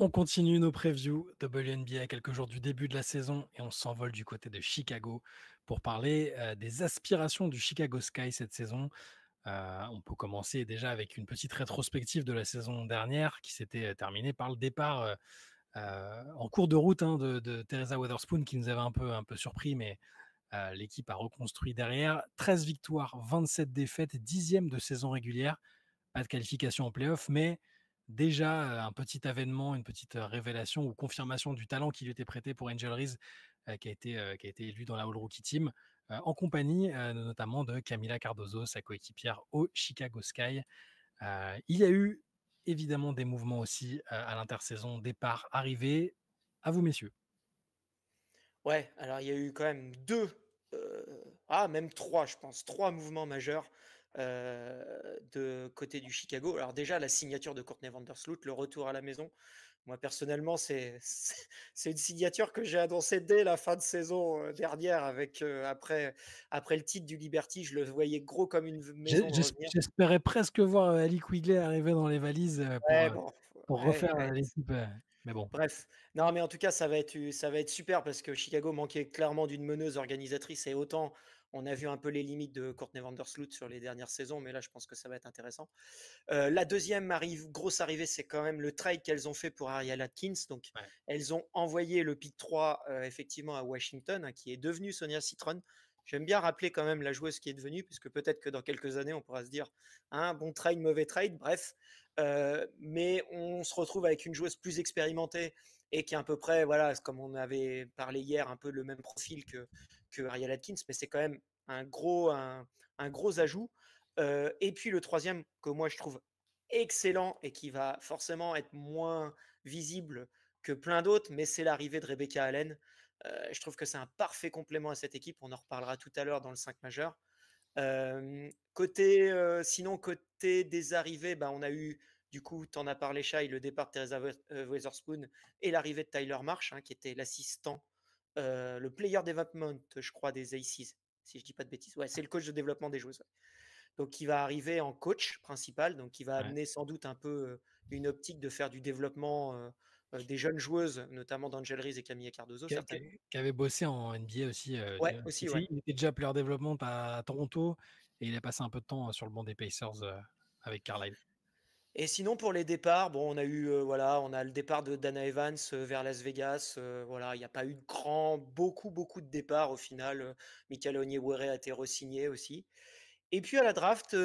On continue nos previews WNBA à quelques jours du début de la saison et on s'envole du côté de Chicago pour parler des aspirations du Chicago Sky cette saison. On peut commencer déjà avec une petite rétrospective de la saison dernière qui s'était terminée par le départ en cours de route de Teresa Weatherspoon qui nous avait un peu surpris, mais l'équipe a reconstruit derrière. 13 victoires, 27 défaites, 10e de saison régulière. Pas de qualification en playoff, mais déjà un petit avènement, une petite révélation ou confirmation du talent qui lui était prêté pour Angel Reese, qui a été élu dans la All Rookie Team, en compagnie notamment de Camila Cardozo, sa coéquipière au Chicago Sky. Il y a eu évidemment des mouvements aussi à l'intersaison, départ, arrivée. À vous, messieurs. Ouais, alors il y a eu quand même même trois, je pense, trois mouvements majeurs de côté du Chicago. Alors déjà, la signature de Courtney Vandersloot, le retour à la maison. Moi, personnellement, c'est une signature que j'ai annoncée dès la fin de saison dernière après le titre du Liberty. Je le voyais gros comme une maison de revenir. J'espérais presque voir Ali Quigley arriver dans les valises Ouais, bon, pour ouais, refaire ouais. l'équipe. Mais bon. Bref, non, mais en tout cas, ça va être super parce que Chicago manquait clairement d'une meneuse organisatrice et autant on a vu un peu les limites de Courtney Vandersloot sur les dernières saisons, mais là, je pense que ça va être intéressant. La deuxième grosse arrivée, c'est quand même le trade qu'elles ont fait pour Ariel Atkins. Donc, Ouais. elles ont envoyé le pick 3 effectivement à Washington, hein, qui est devenu Sonia Citron. J'aime bien rappeler quand même la joueuse qui est devenue, puisque peut-être que dans quelques années, on pourra se dire, hein, bon trade, mauvais trade, bref. Mais on se retrouve avec une joueuse plus expérimentée et qui est à peu près, voilà, comme on avait parlé hier, un peu le même profil que Ariel Atkins, mais c'est quand même un gros ajout. Et puis le troisième que moi je trouve excellent et qui va forcément être moins visible que plein d'autres, mais c'est l'arrivée de Rebecca Allen. Je trouve que c'est un parfait complément à cette équipe. On en reparlera tout à l'heure dans le 5 majeur. Sinon, côté des arrivées, bah, on a eu, du coup, tu en as parlé, Shai, le départ de Teresa Weatherspoon et l'arrivée de Tyler Marsh, hein, qui était l'assistant, le player development, je crois, des Aces, si je dis pas de bêtises. Ouais, c'est le coach de développement des joueuses. Donc, qui va arriver en coach principal, donc qui va Ouais. amener sans doute un peu une optique de faire du développement des jeunes joueuses, notamment d'Angel Reese et Camille Cardozo, certainement. Qui avait bossé en NBA aussi. Ouais, aussi, ouais. Il était déjà player development à Toronto et il a passé un peu de temps sur le banc des Pacers avec Carlisle. Et sinon, pour les départs, bon, on a le départ de Dana Evans vers Las Vegas. Voilà, il n'y a pas eu beaucoup de départs au final. Michael Onyeabor a été re-signé aussi. Et puis à la draft,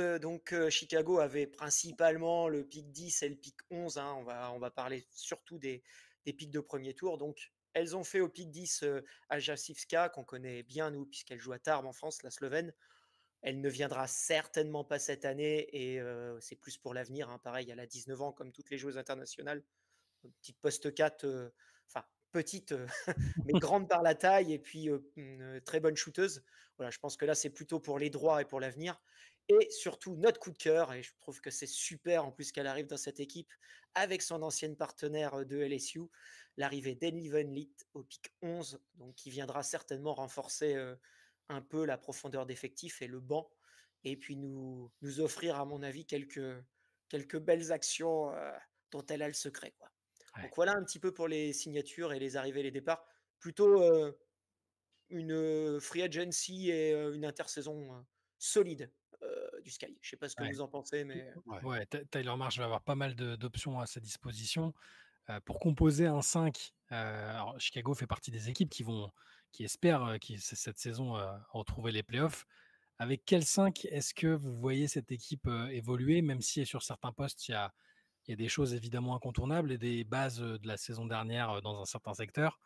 Chicago avait principalement le pick 10 et le pick 11, hein. On va parler surtout des picks de premier tour. Donc, elles ont fait au pick 10 Aja Sivska, qu'on connaît bien, nous, puisqu'elle joue à Tarbes en France, la Slovène. Elle ne viendra certainement pas cette année et c'est plus pour l'avenir, hein. Pareil, elle a 19 ans comme toutes les joueuses internationales. Petite poste 4, enfin petite, mais grande par la taille et puis très bonne shooteuse. Voilà, je pense que là, c'est plutôt pour les droits et pour l'avenir. Et surtout, notre coup de cœur, et je trouve que c'est super en plus qu'elle arrive dans cette équipe avec son ancienne partenaire de LSU, l'arrivée d'Enly Van Leet au pick 11, donc qui viendra certainement renforcer un peu la profondeur d'effectif et le banc, et puis nous offrir, à mon avis, quelques belles actions dont elle a le secret, quoi. Ouais. Donc voilà un petit peu pour les signatures et les arrivées et les départs. Plutôt une free agency et une intersaison solide du Sky. Je sais pas ce que Ouais. vous en pensez, mais Ouais. Ouais, Tyler Marsh va avoir pas mal d'options à sa disposition. Pour composer un 5, alors Chicago fait partie des équipes qui espèrent cette saison retrouver les playoffs. Avec quel 5 est-ce que vous voyez cette équipe évoluer, même si sur certains postes, il y a des choses évidemment incontournables et des bases de la saison dernière dans un certain secteur.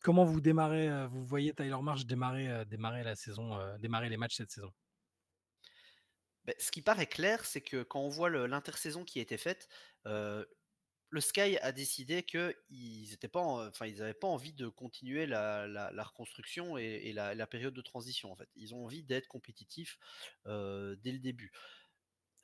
Comment vous démarrez, vous voyez Tyler Marsh démarrer la saison, démarrer les matchs cette saison? Beh, ce qui paraît clair, c'est que quand on voit l'intersaison qui a été faite, le Sky a décidé qu'ils étaient pas enfin, ils n'avaient pas envie de continuer la reconstruction et la période de transition, en fait. Ils ont envie d'être compétitifs dès le début.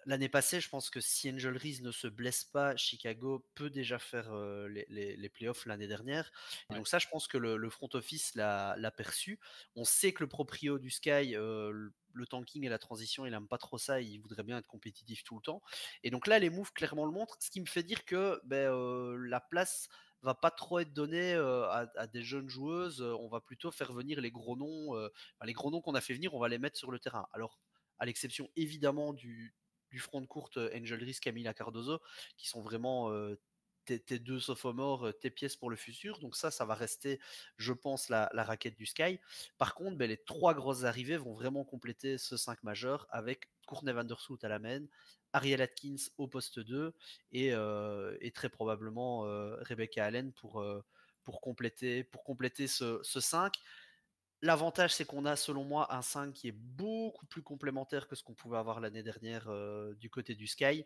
l'année passée, je pense que si Angel Reese ne se blesse pas, Chicago peut déjà faire les playoffs l'année dernière. Et Ouais. donc ça, je pense que le front office l'a perçu. On sait que le proprio du Sky, le tanking et la transition, il aime pas trop ça. Il voudrait bien être compétitif tout le temps. Et donc là, les moves clairement le montrent, ce qui me fait dire que la place va pas trop être donnée à des jeunes joueuses. On va plutôt faire venir les gros noms. Les gros noms qu'on a fait venir, on va les mettre sur le terrain. Alors, à l'exception évidemment du front de courte Angel Reese, Camila Cardozo, qui sont vraiment tes deux sophomores, tes pièces pour le futur. Donc ça va rester, je pense, la raquette du Sky. Par contre, les trois grosses arrivées vont vraiment compléter ce 5 majeur avec Courtney Vandersloot à la main, Ariel Atkins au poste 2 et très probablement Rebecca Allen pour compléter ce 5. L'avantage, c'est qu'on a, selon moi, un 5 qui est beaucoup plus complémentaire que ce qu'on pouvait avoir l'année dernière du côté du Sky.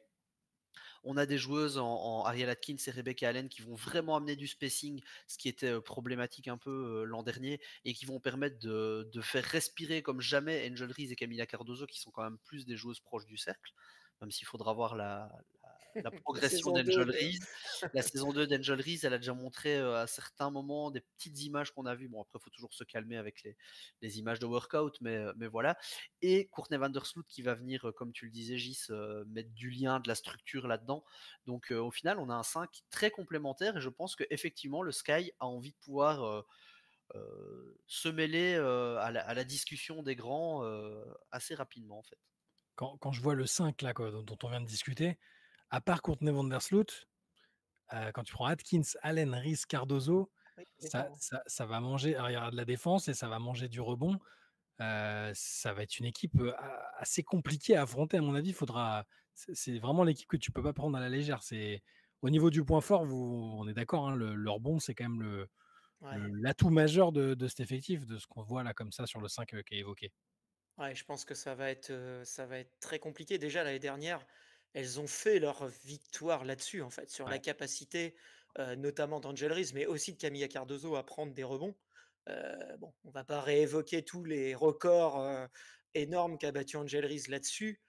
On a des joueuses en Ariel Atkins et Rebecca Allen qui vont vraiment amener du spacing, ce qui était problématique un peu l'an dernier, et qui vont permettre de faire respirer comme jamais Angel Reese et Camila Cardozo, qui sont quand même plus des joueuses proches du cercle, même s'il faudra voir la La progression saison 2 d'Angel de... Reese. La saison 2 d'Angel Reese, elle a déjà montré à certains moments des petites images qu'on a vues. Bon, après, il faut toujours se calmer avec les images de workout, mais voilà. Et Courtney Vandersloot qui va venir, comme tu le disais, Gis, mettre du lien, de la structure là-dedans. Donc au final, on a un 5 très complémentaire et je pense qu'effectivement, le Sky a envie de pouvoir se mêler à la discussion des grands assez rapidement en fait. Quand je vois le 5 là, quoi, dont on vient de discuter, à part Courtney Vandersloot, quand tu prends Atkins, Allen, Reese, Cardozo, Oui, ça ça dépend. ça ça va manger alors il y aura de la défense et ça va manger du rebond. Ça va être une équipe, assez compliquée à affronter à mon avis. C'est vraiment l'équipe que tu peux pas prendre à la légère. C'est au niveau du point fort, on est d'accord, hein, le rebond, c'est quand même Ouais. l'atout majeur de cet effectif, de ce qu'on voit là comme ça sur le 5 qui est évoqué. Ouais, je pense que ça va être très compliqué. Déjà, l'année dernière, elles ont fait leur victoire là-dessus, en fait, sur la Ouais. capacité, notamment d'Angel Reese, mais aussi de Camilla Cardozo à prendre des rebonds. Bon, on va pas réévoquer tous les records, énormes qu'a battu Angel Reese là-dessus.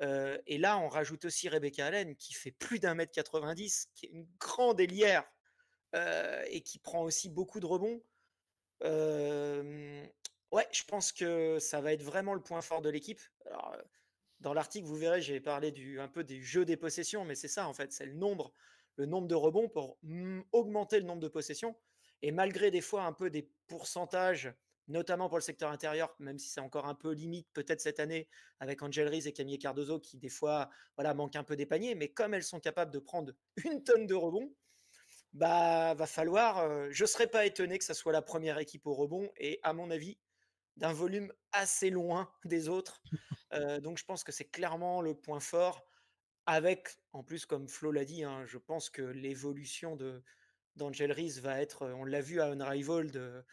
Et là, on rajoute aussi Rebecca Allen, qui fait plus d'1,90 m, qui est une grande ailière, et qui prend aussi beaucoup de rebonds. Hem, ouais, je pense que ça va être vraiment le point fort de l'équipe. Alors, dans l'article, vous verrez, j'ai parlé un peu du jeu des possessions, mais c'est ça en fait, c'est le nombre de rebonds pour augmenter le nombre de possessions. Et malgré des fois un peu des pourcentages, notamment pour le secteur intérieur, même si c'est encore un peu limite peut-être cette année avec Angel Reese et Camille Cardozo qui des fois voilà, manquent un peu des paniers, mais comme elles sont capables de prendre une tonne de rebonds, bah va falloir. Je ne serais pas étonné que ça soit la première équipe au rebond et à mon avis d'un volume assez loin des autres. Donc je pense que c'est clairement le point fort avec, en plus, comme Flo l'a dit, hein, je pense que l'évolution d'Angel Reese va être, on l'a vu à Unrivaled,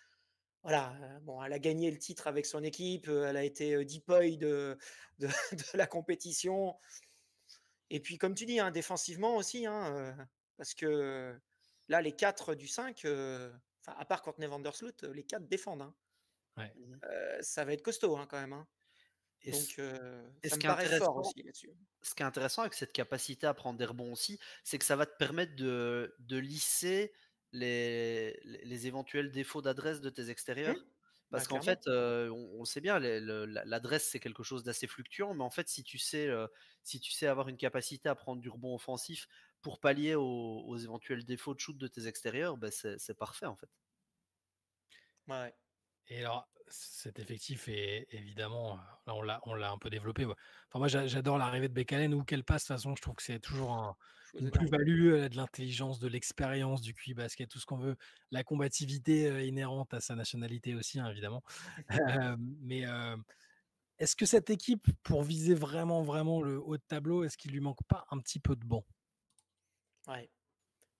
voilà, bon, elle a gagné le titre avec son équipe, elle a été depoy de, de la compétition. Et puis, comme tu dis, hein, défensivement aussi, hein, parce que là, les 4 du 5, enfin, à part Courtney Vandersloot, les 4 défendent, hein. Ouais. Mhm. Ça va être costaud, hein, quand même, hein. Et, Donc, et ça me paraît fort aussi là-dessus. ce qui est intéressant avec cette capacité à prendre des rebonds aussi, c'est que ça va te permettre de lisser les éventuels défauts d'adresse de tes Mmh. extérieurs. Bah, Parce qu'en clairement. fait, on le sait bien, l'adresse c'est quelque chose d'assez fluctuant, mais en fait, si tu sais avoir une capacité à prendre du rebond offensif pour pallier aux éventuels défauts de shoot de tes extérieurs, c'est parfait en fait. Ouais, ouais. Et alors, cet effectif est évidemment, là on l'a un peu développé, ouais. Enfin moi j'adore l'arrivée de Bekkalen, où qu'elle passe, de toute façon je trouve que c'est toujours Chose une énorme. plus-value, de l'intelligence, de l'expérience, du QI basket, tout ce qu'on veut. La combativité, inhérente à sa nationalité aussi, hein, évidemment. Mais, est-ce que cette équipe, pour viser vraiment, vraiment le haut de tableau, est-ce qu'il lui manque pas un petit peu de banc? Ouais.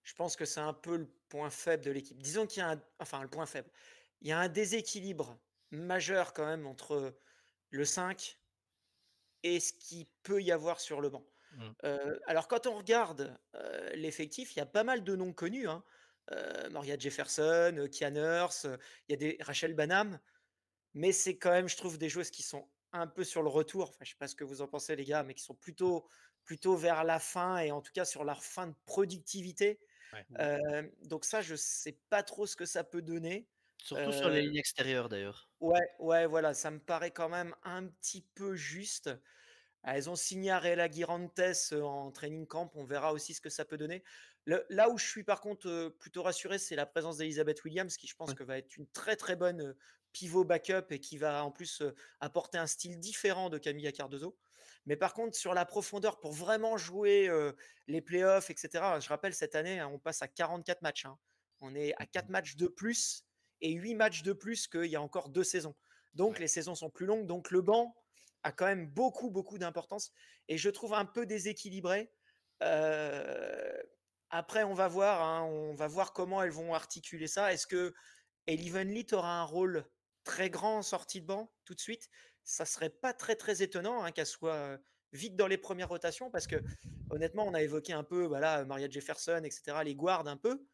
Je pense que c'est un peu le point faible de l'équipe. Disons qu'il y a enfin, le point faible. Il y a un déséquilibre majeur quand même entre le 5 et ce qu'il peut y avoir sur le banc. Mmh. Alors quand on regarde, l'effectif, il y a pas mal de noms connus, hein. Moria Jefferson, Kian Hurst, il y a des Rachel Banham, mais c'est quand même, je trouve, des joueuses qui sont un peu sur le retour. Enfin, je sais pas ce que vous en pensez, les gars, mais qui sont plutôt vers la fin et en tout cas sur leur fin de productivité. Ouais. Donc ça, je sais pas trop ce que ça peut donner. Surtout sur les Heu, lignes extérieures d'ailleurs. ouais, ouais, voilà, ça me paraît quand même un petit peu juste. Ah, elles ont signé Arella Guirantes, en training camp, on verra aussi ce que ça peut donner. Là où je suis par contre, plutôt rassuré, c'est la présence d'Elizabeth Williams qui je pense Ouais. que va être une très, très bonne, pivot backup et qui va en plus, apporter un style différent de Camilla Cardozo. Mais par contre sur la profondeur pour vraiment jouer, les playoffs et cetera, je rappelle cette année, hein, on passe à 44 matchs, hein. On est à 4 matchs de plus et 8 matchs de plus qu'il y a encore 2 saisons. Donc Ouais. les saisons sont plus longues, donc le banc a quand même beaucoup, beaucoup d'importance et je trouve un peu déséquilibré. Heu, Après on va voir comment elles vont articuler ça. Est-ce que Ellie Van Lith aura un rôle très grand en sortie de banc tout de suite? Ça serait pas très, très étonnant, hein, qu'elle soit, vite dans les premières rotations parce que honnêtement, on a évoqué un peu, voilà, Maria Jefferson et cetera, les guards un peu.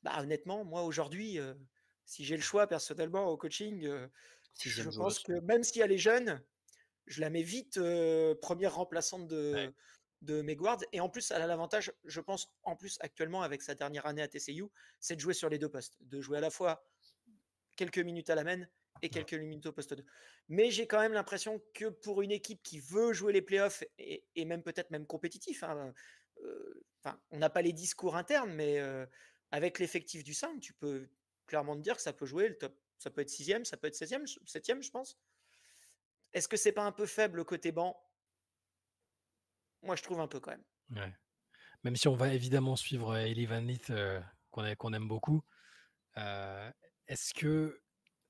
Bah, honnêtement, moi aujourd'hui, si j'ai le choix personnellement au coaching, je Sixième pense joueuse. que même si elle est jeune, je la mets vite, 1re remplaçante Ouais. de Meg Ward et en plus, elle a l'avantage, je pense, en plus actuellement avec sa dernière année à TCU, c'est de jouer sur les 2 postes, de jouer à la fois quelques minutes à la main et Mmh. quelques minutes au poste 2. Mais j'ai quand même l'impression que pour une équipe qui veut jouer les playoffs et même peut-être même compétitif, hein, enfin, on n'a pas les discours internes, mais avec l'effectif du 5, tu peux clairement te dire que ça peut jouer le top. Ça peut être sixième, ça peut être septième, je pense. Est-ce que c'est pas un peu faible le côté banc? Moi, je trouve un peu quand même. Ouais. Même si on va évidemment suivre, Ellie Van Lith, qu'on aime beaucoup, heu, est-ce que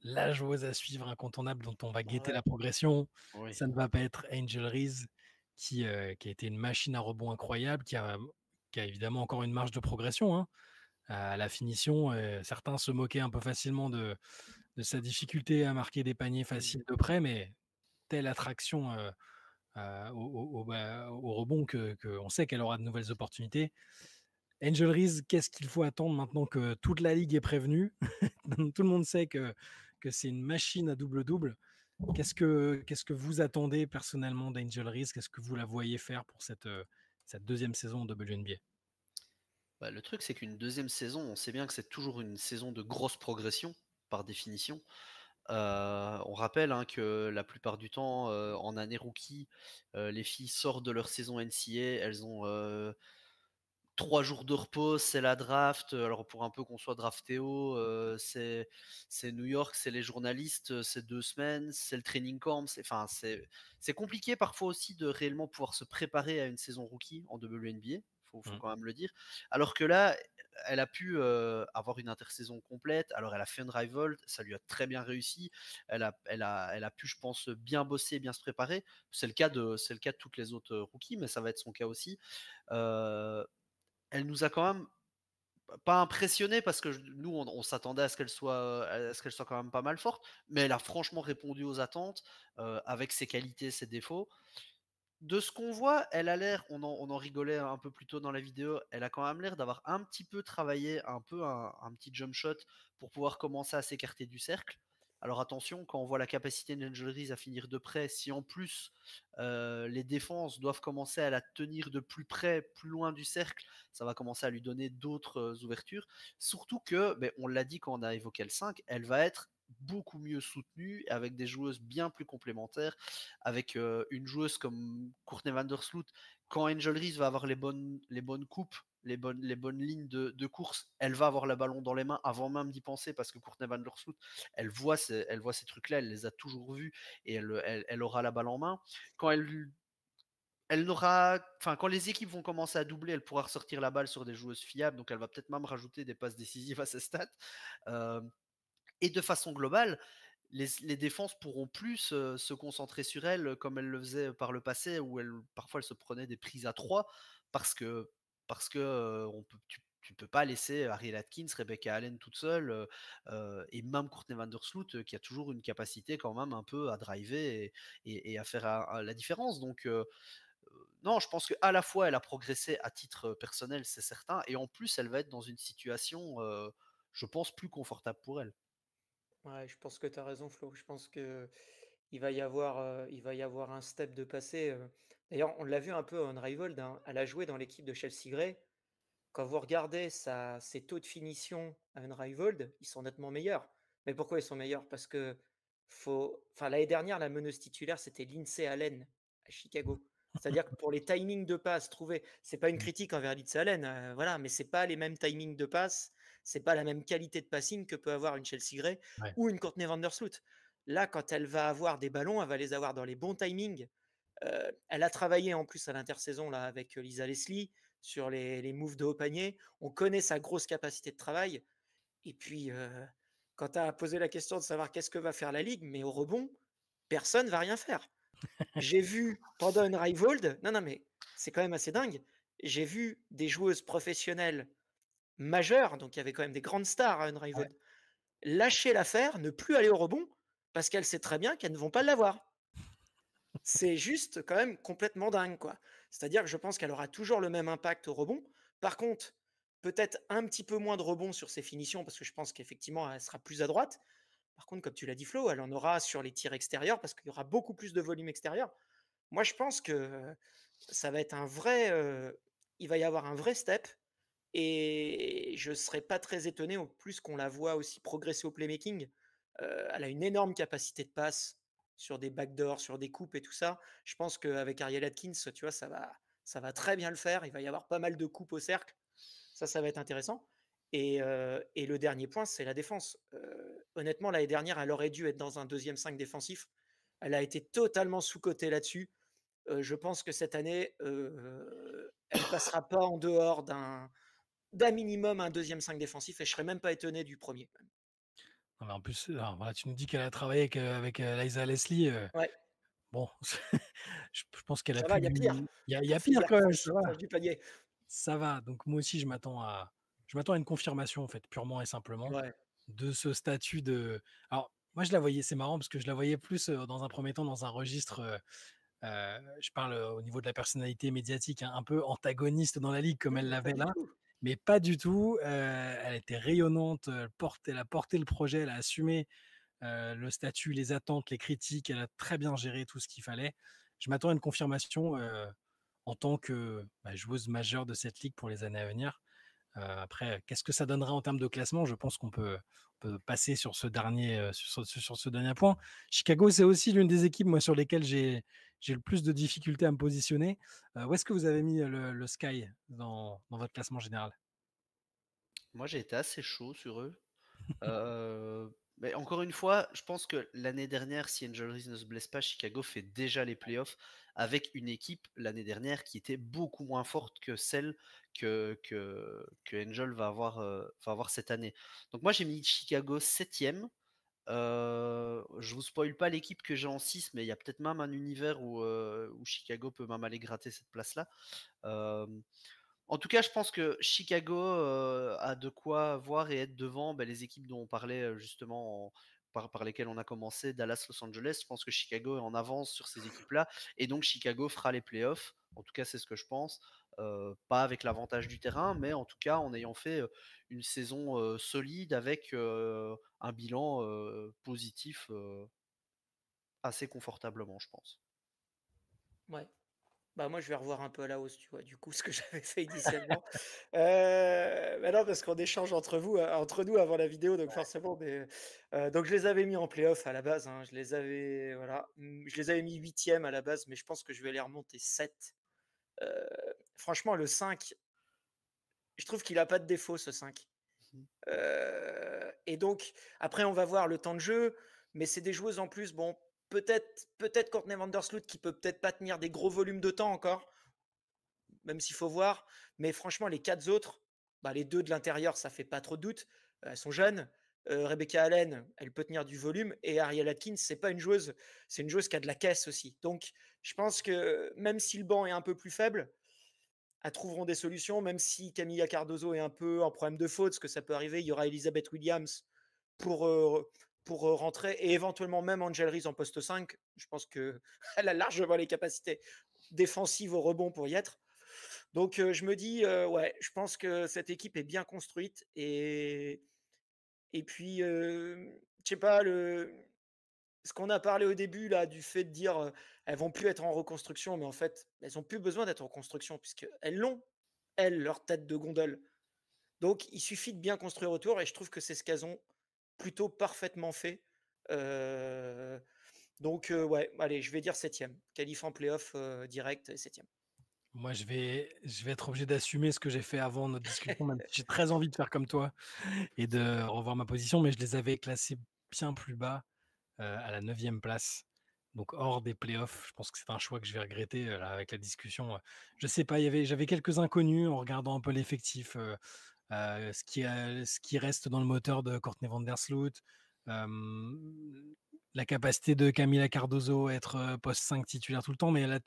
la joueuse à suivre incontournable dont on va guetter Ouais. la progression, Oui. ça ne va pas être Angel Reese qui a été une machine à rebond incroyable, qui a évidemment encore une marge de progression, hein, à la finition, certains se moquaient un peu facilement de sa difficulté à marquer des paniers Mmh. faciles de près, mais telle attraction, au rebond que on sait qu'elle aura de nouvelles opportunités. Angel Reese, qu'est-ce qu'il faut attendre maintenant que toute la ligue est prévenue? Tout le monde sait que c'est une machine à double-double. Qu'est-ce que vous attendez personnellement d'Angel Reese? Qu'est-ce que vous la voyez faire pour cette 2e saison de WNBA? Bah, le truc, c'est qu'une deuxième saison, on sait bien que c'est toujours une saison de grosse progression, par définition. On rappelle, hein, que la plupart du temps, en année rookie, les filles sortent de leur saison NCAA, elles ont 3 jours de repos, c'est la draft. Alors pour un peu qu'on soit drafté haut, c'est New York, c'est les journalistes, c'est 2 semaines, c'est le training camp, c'est compliqué parfois aussi de réellement pouvoir se préparer à une saison rookie en WNBA, faut Mmh. quand même le dire. Alors que là, elle a pu, avoir une intersaison complète. Alors elle a fait un dry vault, ça lui a très bien réussi. Elle a pu, je pense, bien bosser, bien se préparer. C'est le cas de toutes les autres, rookies, mais ça va être son cas aussi. Heu Elle nous a quand même pas impressionné parce que nous, on s'attendait à ce qu'elle soit quand même pas mal forte, mais elle a franchement répondu aux attentes, avec ses qualités, ses défauts. De ce qu'on voit, elle a l'air, on en rigolait un peu plus tôt dans la vidéo, elle a quand même l'air d'avoir un petit peu travaillé, un peu un petit jump shot pour pouvoir commencer à s'écarter du cercle. Alors attention, quand on voit la capacité d'Angel Reese à finir de près, si en plus les défenses doivent commencer à la tenir de plus près, plus loin du cercle, ça va commencer à lui donner d'autres ouvertures. Surtout que, ben, on l'a dit quand on a évoqué le 5, elle va être beaucoup mieux soutenue avec des joueuses bien plus complémentaires, avec une joueuse comme Courtney Vandersloot. Quand Angel Reese va avoir les bonnes coupes, les bonnes lignes de course, elle va avoir le ballon dans les mains avant même d'y penser parce que Courtney Vandersloot, elle voit ces trucs-là, elle les a toujours vus et elle aura la balle en main. Quand quand les équipes vont commencer à doubler, elle pourra ressortir la balle sur des joueuses fiables, donc elle va peut-être même rajouter des passes décisives à ses stats. Euh, et de façon globale, les défenses pourront plus se concentrer sur elle comme elles le faisaient par le passé, où parfois elles se prenaient des prises à 3 parce que, tu ne peux pas laisser Ariel Atkins, Rebecca Allen toute seule, et même Courtney Vandersloot, qui a toujours une capacité quand même un peu à driver et à faire la différence. Donc, non, je pense qu'à la fois elle a progressé à titre personnel, c'est certain, et en plus elle va être dans une situation, je pense, plus confortable pour elle. Ouais, je pense que tu as raison, Flo. Je pense que il va y avoir un step de passé. D'ailleurs, on l'a vu un peu en Unrivaled, hein, elle a joué dans l'équipe de Chelsea Gray. Quand vous regardez ses taux de finition à Unrivaled, ils sont nettement meilleurs. Mais pourquoi ils sont meilleurs? Parce que enfin, l'année dernière, la meneuse titulaire, c'était Lindsay Allen à Chicago. C'est-à-dire que pour les timings de passe trouvés, c'est pas une Mmh. critique envers Lindsay Allen, voilà, mais c'est pas les mêmes timings de passe, c'est pas la même qualité de passing que peut avoir une Chelsea Gray Ouais. ou une Courtney Vandersloot. Là, quand elle va avoir des ballons, elle va les avoir dans les bons timings. Elle a travaillé en plus à l'intersaison là avec Lisa Leslie sur les moves de haut panier. On connaît sa grosse capacité de travail. Et puis, quand tu as posé la question de savoir qu'est-ce que va faire la ligue, mais au rebond, personne va rien faire. J'ai vu pendant une Rivaled, non, non, mais c'est quand même assez dingue. J'ai vu des joueuses professionnelles majeures, donc il y avait quand même des grandes stars à Ouais. Unrivaled, lâcher l'affaire, ne plus aller au rebond, parce qu'elles savent très bien qu'elles ne vont pas l'avoir. C'est juste quand même complètement dingue, quoi. C'est-à-dire que je pense qu'elle aura toujours le même impact au rebond. Par contre, peut-être un petit peu moins de rebond sur ses finitions, parce que je pense qu'effectivement, elle sera plus à droite. Par contre, comme tu l'as dit, Flo, elle en aura sur les tirs extérieurs, parce qu'il y aura beaucoup plus de volume extérieur. Moi, je pense que ça va être un vrai. Il va y avoir un vrai step. Et je ne serais pas très étonné, au plus qu'on la voit aussi progresser au playmaking. Elle a une énorme capacité de passe sur des backdoors, sur des coupes et tout ça. Je pense qu'avec Ariel Atkins, tu vois, ça va très bien le faire. Il va y avoir pas mal de coupes au cercle. Ça va être intéressant. Et le dernier point, c'est la défense. Honnêtement, l'année dernière, elle aurait dû être dans un deuxième 5 défensif. Elle a été totalement sous-cotée là-dessus. Je pense que cette année, elle passera pas en dehors d'un minimum un deuxième 5 défensif et je serais même pas étonné du premier. Non, mais en plus, alors voilà, tu nous dis qu'elle a travaillé avec Liza Leslie, Ouais, bon, je pense qu'elle a ça pu va, il y a pire. lui il y a Il pire y a quand même, ça proche, va. proche du panier. Ça va, donc moi aussi je m'attends à une confirmation en fait, purement et simplement, Ouais. de ce statut de alors moi je la voyais c'est marrant parce que je la voyais plus, dans un premier temps dans un registre, je parle, au niveau de la personnalité médiatique, hein, un peu antagoniste dans la ligue comme elle Pas l'avait du là, tout. mais pas du tout, elle était rayonnante, elle a porté le projet, elle a assumé, le statut, les attentes, les critiques, elle a très bien géré tout ce qu'il fallait. Je m'attends à une confirmation, en tant que, bah, joueuse majeure de cette ligue pour les années à venir. Après, qu'est-ce que ça donnera en termes de classement? Je pense qu'on peut passer sur ce dernier, sur ce dernier point. Chicago, c'est aussi l'une des équipes, moi, sur lesquelles j'ai le plus de difficultés à me positionner. Où est-ce que vous avez mis, le Sky dans votre classement général? Moi, j'ai été assez chaud sur eux. Mais encore une fois, je pense que l'année dernière, si Angel Reese ne se blesse pas, Chicago fait déjà les playoffs avec une équipe l'année dernière qui était beaucoup moins forte que celle que Angel va avoir cette année. Donc moi j'ai mis Chicago septième. Je vous spoil pas l'équipe que j'ai en 6, mais il y a peut-être même un univers où Chicago peut même aller gratter cette place-là. Euh, En tout cas, je pense que Chicago a de quoi voir et être devant les équipes dont on parlait justement par lesquelles on a commencé, Dallas, Los Angeles. Je pense que Chicago est en avance sur ces équipes-là et donc Chicago fera les playoffs. En tout cas, c'est ce que je pense. Pas avec l'avantage du terrain, mais en tout cas en ayant fait une saison solide avec un bilan positif assez confortablement, je pense. Ouais. Bah, moi, je vais revoir un peu à la hausse, tu vois, du coup, ce que j'avais fait initialement. Bah, non, parce qu'on échange entre nous avant la vidéo, donc forcément, mais, donc je les avais mis en playoff à la base, hein, je les avais, voilà, je les avais mis huitième à la base, mais je pense que je vais les remonter 7. Franchement, le 5, je trouve qu'il a pas de défaut, ce 5. Mhm. Et donc, après, on va voir le temps de jeu, mais c'est des joueuses en plus, bon, peut-être Courtney Vandersloot qui peut peut-être pas tenir des gros volumes de temps encore, même s'il faut voir. Mais franchement, les quatre autres, bah, les deux de l'intérieur, ça fait pas trop de doute. Elles sont jeunes. Rebecca Allen, elle peut tenir du volume. Et Ariel Atkins, c'est une joueuse qui a de la caisse aussi. Donc, je pense que même si le banc est un peu plus faible, elles trouveront des solutions. Même si Camilla Cardozo est un peu en problème de faute, ce que ça peut arriver, il y aura Elizabeth Williams pour, euh, pour rentrer. Et éventuellement même Angel Reese en poste 5. Je pense qu'elle a largement les capacités défensives au rebond pour y être. Donc je me dis, ouais, je pense que cette équipe est bien construite et puis, je sais pas, ce qu'on a parlé au début là, du fait de dire, elles vont plus être en reconstruction, mais en fait, elles ont plus besoin d'être en construction puisqu'elles l'ont, elles, leur tête de gondole. Donc il suffit de bien construire autour et je trouve que c'est ce qu'elles ont plutôt parfaitement fait. Heu, ouais, allez, je vais dire 7e. Qualif en play-off, direct et 7e. Moi, je vais être obligé d'assumer ce que j'ai fait avant notre discussion, même si j'ai très envie de faire comme toi et de revoir ma position, mais je les avais classés bien plus bas, à la 9e place, donc hors des playoffs. Je pense que c'est un choix que je vais regretter, là, avec la discussion, je sais pas, j'avais quelques inconnus en regardant un peu l'effectif, ce qui reste dans le moteur de Courtney Vandersloot, la capacité de Camila Cardozo à être, poste 5 titulaire tout le temps, mais là,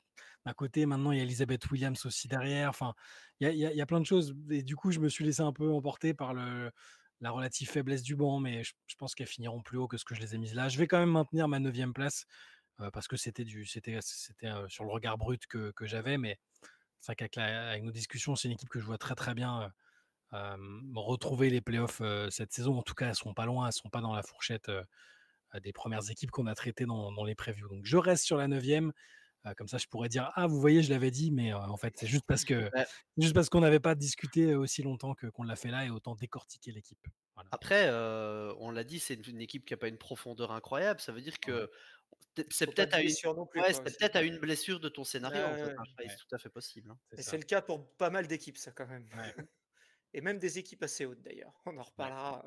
d'un côté, maintenant, il y a Elizabeth Williams aussi derrière. Enfin, il y a plein de choses et du coup, je me suis laissé un peu emporter par la relative faiblesse du banc, mais je pense qu'elles finiront plus haut que ce que je les ai mises là. Je vais quand même maintenir ma 9e place, parce que c'était sur le regard brut que j'avais, mais c'est vrai avec nos discussions, c'est une équipe que je vois très, très bien, retrouver les playoffs cette saison. En tout cas, elles ne seront pas loin, elles ne seront pas dans la fourchette des premières équipes qu'on a traitées dans les previews. Donc, je reste sur la 9e. Comme ça, je pourrais dire: «Ah, vous voyez, je l'avais dit», mais en fait, c'est Ouais. juste parce qu'on n'avait pas discuté aussi longtemps qu'on l'a fait là et autant décortiquer l'équipe. Voilà. Après, on l'a dit, c'est une équipe qui a pas une profondeur incroyable. Ça veut dire Ouais, que c'est Faut pas de peut-être à une blessure non plus ouais, quoi c'est aussi. peut-être à une blessure de ton Ouais, scénario, en fait, ouais, hein, ouais. Shai, ouais, c'est tout à fait possible, hein. c'est Et c'est ça. le cas pour pas mal d'équipes ça quand même. Ouais, Et même des équipes assez hautes d'ailleurs. On en ouais. reparlera,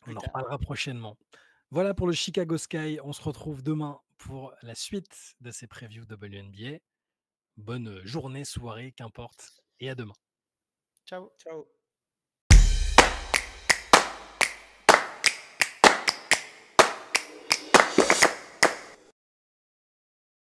On plus en tard. reparlera prochainement. Voilà pour le Chicago Sky. On se retrouve demain pour la suite de ces previews WNBA. Bonne journée, soirée, qu'importe, et à demain. Ciao. Ciao.